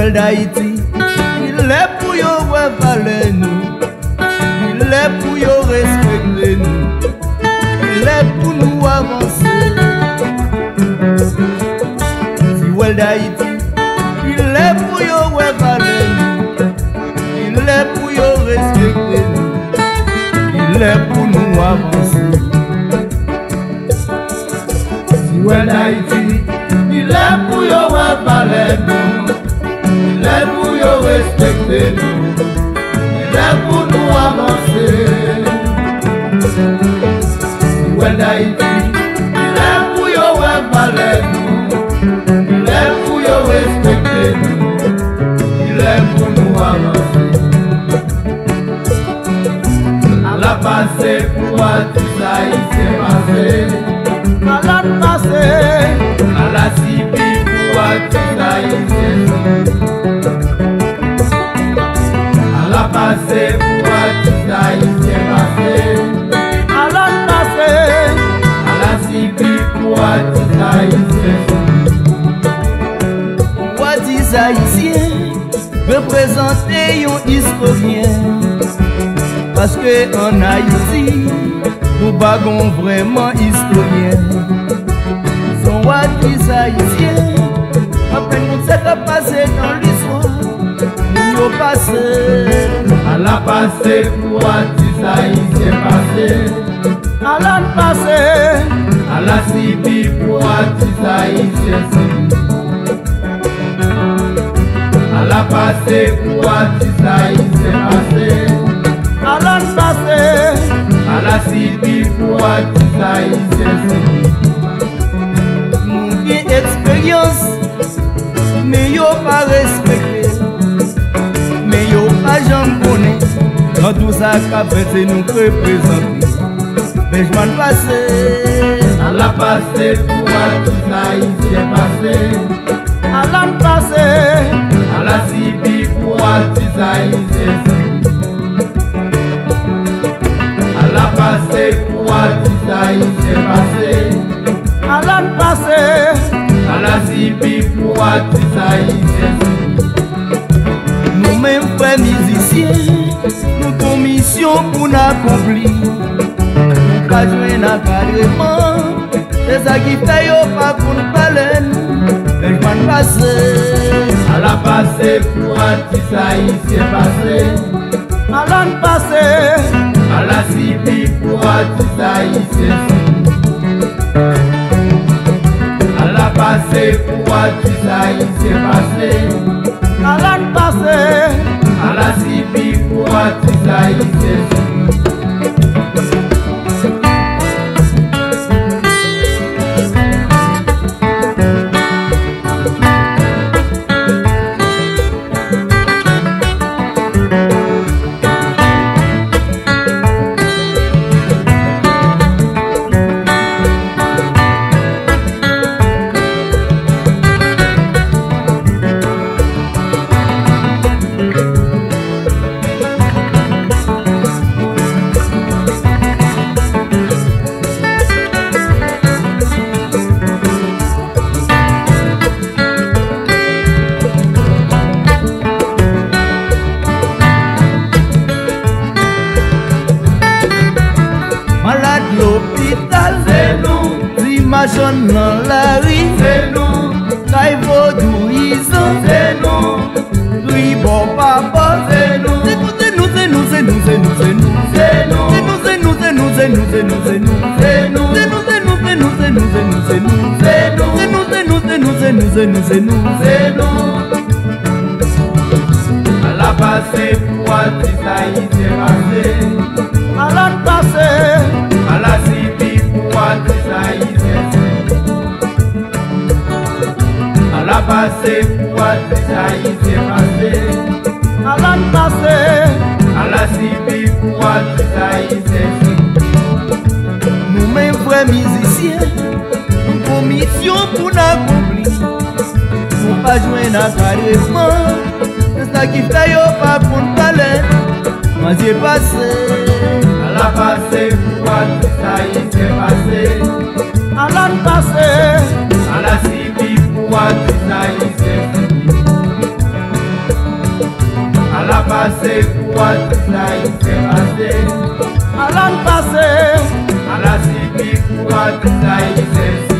Well d'Haïti, il est pour yo valer nous, il est pour yo respecter nous, il est pour nous avancer. Si well d'Haïti, il est pour yo valer nous, il est pour yo respecter nous, il est pour nous avancer. Si well d'Haïti, il est pour yo valer nous, il est pour yo respecter nous, il est pour nous avancer. Well d'Haïti, il est pour yo valer nous, il est pour yo respecter nous, il est pour nous avancer. À la passé pour Atisa, il s'est passé. À la passé, à la Sibi pour Atisa, il s'est passé. À la passé pour Atisa, il s'est passé. À la passé, à la Sibi pour Atisa, il s'est passé. Atisa haïtien représenter un historien. Parce que en Haïti, nous bagons vraiment historien. Son Atisa haïtien, après nous c'est passé dans l'histoire. Nous passé. À la passé pour Atisa, il s'est passé. À la passé, à la Sibi pour Atisa, il s'est passé. À la passé pour Atisa, il s'est passé. À la passé, à la Sibi pour Atisa, il s'est passé. Nous avons expérience, mais yo pas respecté, mais yo pas jamais connu. Dans tout ça qu'a fait nous représenter. Mais je m'en passé. À la passé pour Atisa, il s'est passé. À la passé, à la Sibi pour Atisa, il s'est passé. À la passé pour Atisa, il s'est passé. À la passé, à la Sibi pour Atisa, il s'est passé. Nous-mêmes frères musiciens, nous avons mission pour nous accomplir. Nous pas jouer dans l'encadrement, c'est ça qui fait yo pas pour nous parler. Mais je m'en passe. À la passé pour Atisa, il s'est passé. À la passé, à la Sibi pour Atisa, il s'est passé. À la passé pour Atisa, il s'est passé. À la passé, à la Sibi pour Atisa, il s'est passé. L'hôpital, c'est nous. L'imagine dans la rue, c'est nous. Caïvodou, c'est nous. Lui, bon papa, c'est nous. C'est nous, c'est nous, c'est nous, c'est nous, c'est nous, c'est nous. C'est nous, c'est nous, c'est nous, c'est nous, c'est nous, c'est nous. C'est nous, c'est nous, c'est nous, c'est nous, c'est nous, c'est nous, c'est nous. C'est nous, c'est nous, c'est nous, c'est nous, c'est nous, c'est nous, c'est nous. À la passé pour Atisa, il s'est passé. À la passé, à la Sibi pour Atisa, il s'est passé. À la passé pour Atisa, il s'est passé. À la passé, à la Sibi pour Atisa, il s'est passé. Nous-mêmes frères musiciens, nous avons mission pour nous accomplir. Nous pas jouer dans l'encadrement, c'est ça qui fait yo pas pour nous parler. Moi j'ai passé. À la passé pour Atisa, il s'est passé. À la passé, à la Sibi pour Atisa, il s'est passé. passé pour tout ça, il s'est passé. À l'an passé, à la cité pour tout ça, il s'est